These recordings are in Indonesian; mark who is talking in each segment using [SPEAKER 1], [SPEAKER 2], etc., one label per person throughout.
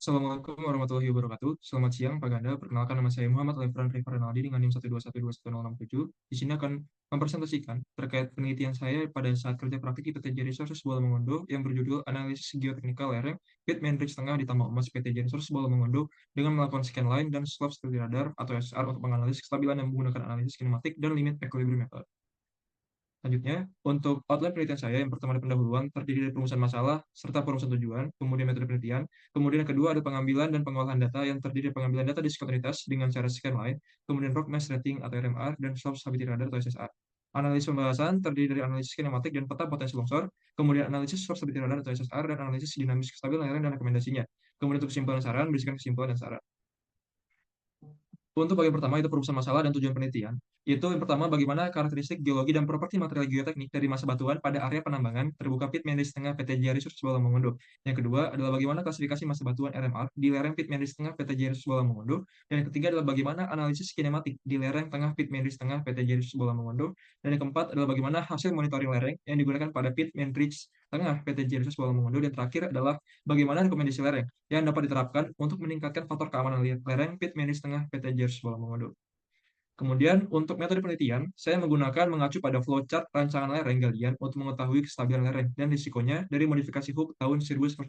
[SPEAKER 1] Assalamualaikum warahmatullahi wabarakatuh. Selamat siang, Pak Ganda. Perkenalkan nama saya Muhammad Alifran Rifa Renaldi dengan NIM 121211067. Di sini akan mempresentasikan terkait penelitian saya pada saat kerja praktik di PTJ Resources Bola Mongondo yang berjudul Analisis Geoteknikal Lereng Pit Main Ridge Tengah di Tambang Emas PTJ Resources Bola Mongondo dengan melakukan scan line dan slope stability radar atau SSR untuk menganalisis kestabilan yang menggunakan analisis kinematik dan limit equilibrium method. Selanjutnya, untuk outline penelitian saya, yang pertama ada pendahuluan, terdiri dari perumusan masalah, serta perumusan tujuan, kemudian metode penelitian, kemudian yang kedua ada pengambilan dan pengolahan data yang terdiri dari pengambilan data diskontinuitas dengan cara scan line, kemudian rock mass rating atau RMR, dan slope stability radar atau SSR. Analisis pembahasan terdiri dari analisis kinematik dan peta potensi longsor, kemudian analisis slope stability radar atau SSR, dan analisis dinamis kestabilan lereng dan rekomendasinya. Kemudian untuk kesimpulan saran, berisikan kesimpulan dan saran. Untuk bagian pertama itu perumusan masalah dan tujuan penelitian. Itu yang pertama bagaimana karakteristik geologi dan properti material geoteknik dari masa batuan pada area penambangan terbuka pit main ridge tengah PTJ Resources Bola Mongondo. Yang kedua adalah bagaimana klasifikasi masa batuan RMR di lereng pit main ridge tengah PTJ Resources Bola Mongondo. Dan yang ketiga adalah bagaimana analisis kinematik di lereng tengah pit main ridge tengah PTJ Resources Bola Mongondo. Dan yang keempat adalah bagaimana hasil monitoring lereng yang digunakan pada pit main ridge tengah PTJ Resources Bola Mongondo. Dan terakhir adalah bagaimana rekomendasi lereng yang dapat diterapkan untuk meningkatkan faktor keamanan lereng pit main ridge tengah PTJ Resources Bola Mongondo. Kemudian untuk metode penelitian, saya menggunakan mengacu pada flowchart rancangan lereng galian untuk mengetahui kestabilan lereng dan risikonya dari modifikasi Hooke tahun 1947,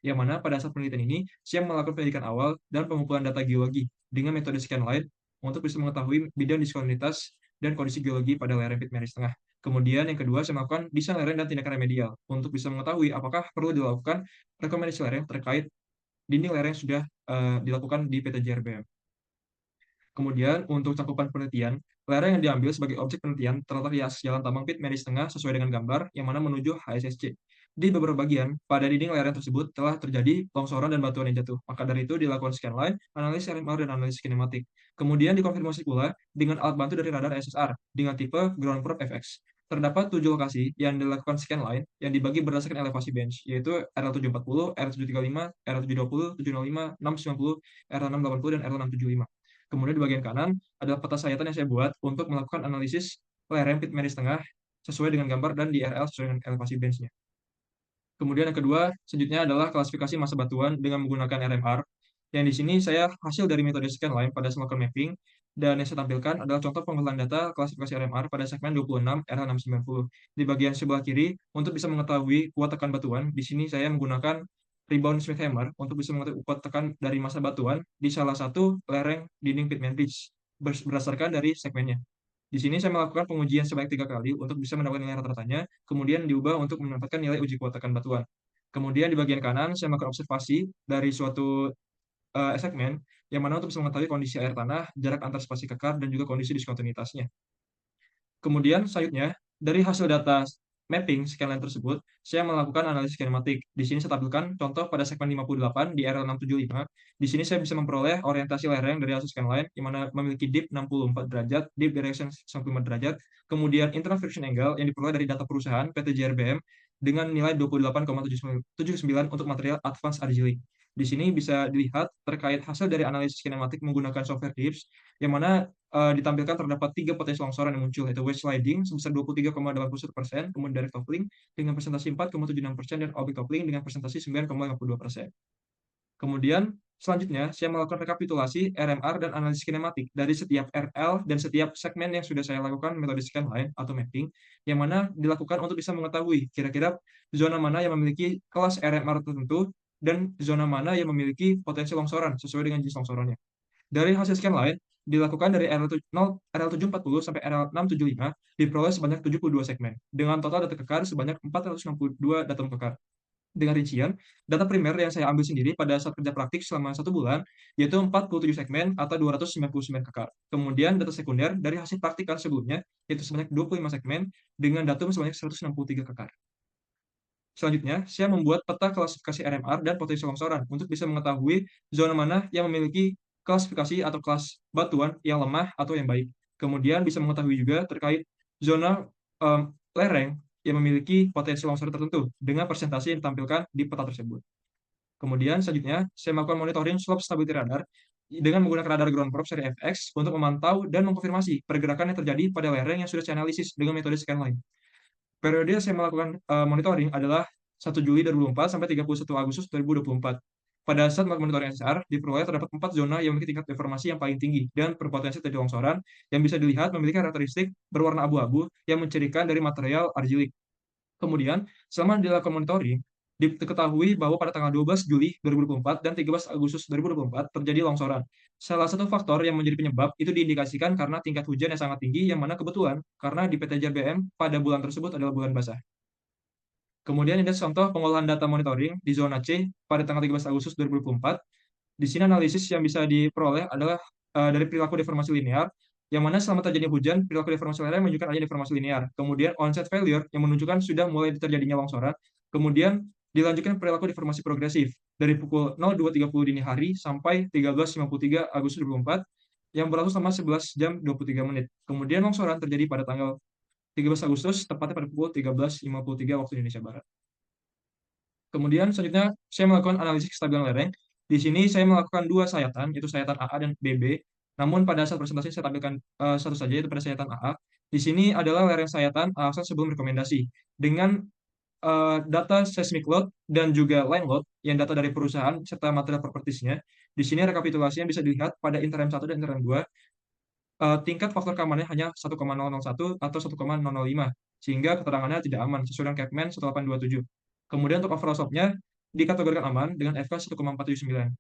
[SPEAKER 1] yang mana pada saat penelitian ini, saya melakukan pendidikan awal dan pengumpulan data geologi dengan metode scan line untuk bisa mengetahui bidang diskontinuitas dan kondisi geologi pada lereng pit Maris Tengah. Kemudian yang kedua, saya melakukan desain lereng dan tindakan remedial untuk bisa mengetahui apakah perlu dilakukan rekomendasi lereng terkait dinding lereng yang sudah dilakukan di PT JRBM. Kemudian, untuk cakupan penelitian, lereng yang diambil sebagai objek penelitian terletak di akses jalan tambang pit Maris Tengah sesuai dengan gambar yang mana menuju HSSC. Di beberapa bagian, pada dinding lereng tersebut telah terjadi longsoran dan batuan yang jatuh. Maka dari itu dilakukan scan line, analisis RMR, dan analisis kinematik. Kemudian dikonfirmasi pula dengan alat bantu dari radar SSR dengan tipe Ground Probe FX. Terdapat 7 lokasi yang dilakukan scan line yang dibagi berdasarkan elevasi bench, yaitu RL740, R735, R720, 705, 690, R680, dan R675. Kemudian di bagian kanan adalah peta sayatan yang saya buat untuk melakukan analisis lereng pit Maris Tengah sesuai dengan gambar dan di RL sesuai dengan elevasi bench-nya. Kemudian yang kedua, selanjutnya adalah klasifikasi massa batuan dengan menggunakan RMR. Yang di sini saya hasil dari metode scan line pada melakukan mapping, dan yang saya tampilkan adalah contoh pengolahan data klasifikasi RMR pada segmen 26 RH690. Di bagian sebelah kiri, untuk bisa mengetahui kuat tekan batuan, di sini saya menggunakan rebound Smith hammer untuk bisa mengetahui kuat tekan dari massa batuan di salah satu lereng dinding pit main ridge berdasarkan dari segmennya. Di sini saya melakukan pengujian sebanyak 3 kali untuk bisa mendapatkan nilai rata-ratanya, kemudian diubah untuk mendapatkan nilai uji kuat tekan batuan. Kemudian di bagian kanan, saya melakukan observasi dari suatu segmen, yang mana untuk bisa mengetahui kondisi air tanah, jarak antar spasi kekar, dan juga kondisi diskontinuitasnya. Kemudian selanjutnya, dari hasil data mapping scanline tersebut, saya melakukan analisis kinematik. Di sini saya tampilkan contoh pada segmen 58 di RL675. Di sini saya bisa memperoleh orientasi lereng dari hasil scanline, di mana memiliki dip 64 derajat, dip direction 95 derajat, kemudian internal friction angle yang diperoleh dari data perusahaan PT JRBM dengan nilai 28,79 untuk material advanced argillic. Di sini bisa dilihat terkait hasil dari analisis kinematik menggunakan software DIPS, yang mana ditampilkan terdapat 3 potensi longsoran yang muncul, yaitu wedge sliding sebesar 23,81%, kemudian direct toppling dengan presentasi 4,76%, dan oblique toppling dengan presentasi 9,52%. Kemudian, selanjutnya, saya melakukan rekapitulasi RMR dan analisis kinematik dari setiap RL dan setiap segmen yang sudah saya lakukan metode scan line atau mapping, yang mana dilakukan untuk bisa mengetahui kira-kira zona mana yang memiliki kelas RMR tertentu dan zona mana yang memiliki potensi longsoran sesuai dengan jenis longsorannya. Dari hasil scan line, dilakukan dari RL740 sampai RL675, diperoleh sebanyak 72 segmen, dengan total data kekar sebanyak 462 datum kekar. Dengan rincian, data primer yang saya ambil sendiri pada saat kerja praktik selama 1 bulan, yaitu 47 segmen atau 299 kekar. Kemudian data sekunder dari hasil praktikan sebelumnya, yaitu sebanyak 25 segmen, dengan datum sebanyak 163 kekar. Selanjutnya, saya membuat peta klasifikasi RMR dan potensi longsoran untuk bisa mengetahui zona mana yang memiliki klasifikasi atau kelas batuan yang lemah atau yang baik. Kemudian bisa mengetahui juga terkait zona lereng yang memiliki potensi longsoran tertentu dengan persentase yang ditampilkan di peta tersebut. Kemudian selanjutnya, saya melakukan monitoring slope stability radar dengan menggunakan radar ground probe seri FX untuk memantau dan mengkonfirmasi pergerakan yang terjadi pada lereng yang sudah saya analisis dengan metode scan line. Periode saya melakukan monitoring adalah 1 Juli 2024 sampai 31 Agustus 2024. pada saat monitoring SSR, diperoleh terdapat 4 zona yang memiliki tingkat deformasi yang paling tinggi dan berpotensi terjadi longsoran yang bisa dilihat memiliki karakteristik berwarna abu-abu yang mencirikan dari material argilik. Kemudian, selama dilakukan monitoring, diketahui bahwa pada tanggal 12 Juli 2024 dan 13 Agustus 2024 terjadi longsoran. Salah satu faktor yang menjadi penyebab itu diindikasikan karena tingkat hujan yang sangat tinggi yang mana kebetulan karena di PTJRBM pada bulan tersebut adalah bulan basah. Kemudian ini contoh pengolahan data monitoring di zona C pada tanggal 13 Agustus 2024. Di sini analisis yang bisa diperoleh adalah dari perilaku deformasi linear, yang mana selama terjadi hujan, perilaku deformasi linear menunjukkan adanya deformasi linear. Kemudian onset failure yang menunjukkan sudah mulai terjadinya longsoran. Kemudian dilanjutkan perilaku deformasi progresif dari pukul 02.30 dini hari sampai 13.53 Agustus 2024 yang berlangsung selama 11 jam 23 menit. Kemudian longsoran terjadi pada tanggal 13 Agustus, tepatnya pada pukul 13.53 waktu Indonesia Barat. Kemudian selanjutnya saya melakukan analisis kestabilan lereng. Di sini saya melakukan dua sayatan, yaitu sayatan AA dan BB. Namun pada saat presentasi saya tampilkan satu saja, yaitu pada sayatan AA. Di sini adalah lereng sayatan alasan sebelum rekomendasi. Dengan data seismic load dan juga line load yang data dari perusahaan serta material propertiesnya. Di sini rekapitulasinya bisa dilihat pada interim 1 dan interim 2. Tingkat faktor keamanannya hanya 1,001 atau 1,005, sehingga keterangannya tidak aman sesuai dengan Capman 1827. Kemudian untuk overall slope-nya dikategorikan aman dengan FK 1,479.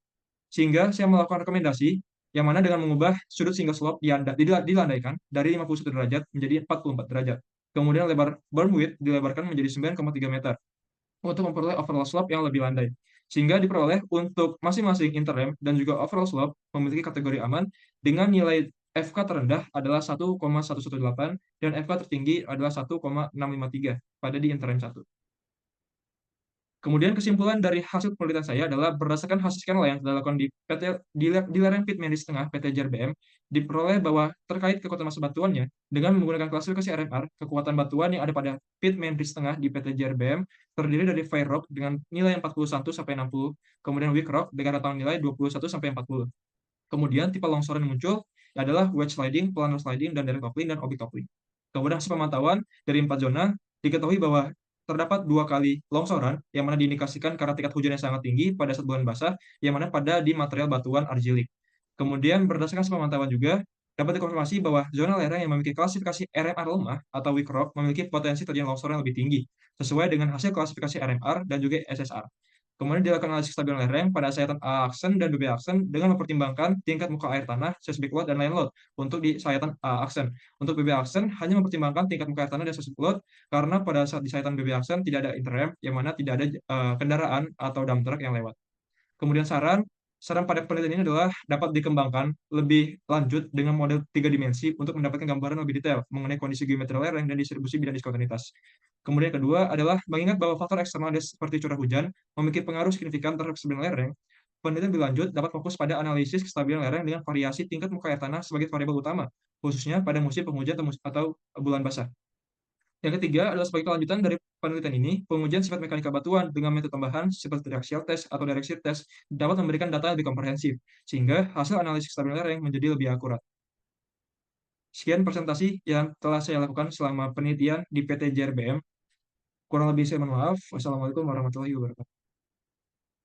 [SPEAKER 1] Sehingga saya melakukan rekomendasi yang mana dengan mengubah sudut single slope dilandaikan dari 51 derajat menjadi 44 derajat. Kemudian lebar berm width dilebarkan menjadi 9,3 meter untuk memperoleh overall slope yang lebih landai. Sehingga diperoleh untuk masing-masing interim dan juga overall slope memiliki kategori aman dengan nilai FK terendah adalah 1,118 dan FK tertinggi adalah 1,653 pada di interim 1. Kemudian kesimpulan dari hasil penelitian saya adalah berdasarkan hasil scanner yang dilakukan di lereng pit Mendy Tengah PT JRBM, diperoleh bahwa terkait kekuatan massa batuannya dengan menggunakan klasifikasi RMR, kekuatan batuan yang ada pada pit Mendy Tengah di PT JRBM terdiri dari fire rock dengan nilai 41 sampai 60, kemudian weak rock dengan rentang nilai 21 sampai 40. Kemudian tipe longsoran yang muncul adalah wedge sliding, planar sliding, dan direct toppling dan oblique toppling. Kemudian hasil pemantauan dari 4 zona diketahui bahwa terdapat 2 kali longsoran yang mana diindikasikan karena tingkat hujan yang sangat tinggi pada saat bulan basah, yang mana pada di material batuan argilik. Kemudian berdasarkan hasil pemantauan juga dapat dikonfirmasi bahwa zona lereng yang memiliki klasifikasi RMR lemah atau weak rock memiliki potensi terjadi longsoran yang lebih tinggi sesuai dengan hasil klasifikasi RMR dan juga SSR. Kemudian dilakukan analisis kestabilan lereng pada sayatan A aksen dan BB aksen dengan mempertimbangkan tingkat muka air tanah, seismic load, dan line load untuk di sayatan A aksen. Untuk BB aksen hanya mempertimbangkan tingkat muka air tanah dan seismic load karena pada saat di sayatan BB aksen tidak ada interim yang mana tidak ada kendaraan atau dump truck yang lewat. Kemudian saran pada penelitian ini adalah dapat dikembangkan lebih lanjut dengan model 3 dimensi untuk mendapatkan gambaran lebih detail mengenai kondisi geometri lereng dan distribusi bidang diskontinitas. Kemudian kedua adalah mengingat bahwa faktor eksternal seperti curah hujan memiliki pengaruh signifikan terhadap kestabilan lereng. Penelitian lebih lanjut dapat fokus pada analisis kestabilan lereng dengan variasi tingkat muka air tanah sebagai variabel utama, khususnya pada musim penghujan atau bulan basah. Yang ketiga adalah sebagai kelanjutan dari penelitian ini, pengujian sifat mekanika batuan dengan metode tambahan seperti axial test atau direct shear test dapat memberikan data yang lebih komprehensif, sehingga hasil analisis kestabilan lereng menjadi lebih akurat. Sekian presentasi yang telah saya lakukan selama penelitian di PT JRBM. Kurang lebih saya mohon maaf. Wassalamualaikum warahmatullahi wabarakatuh.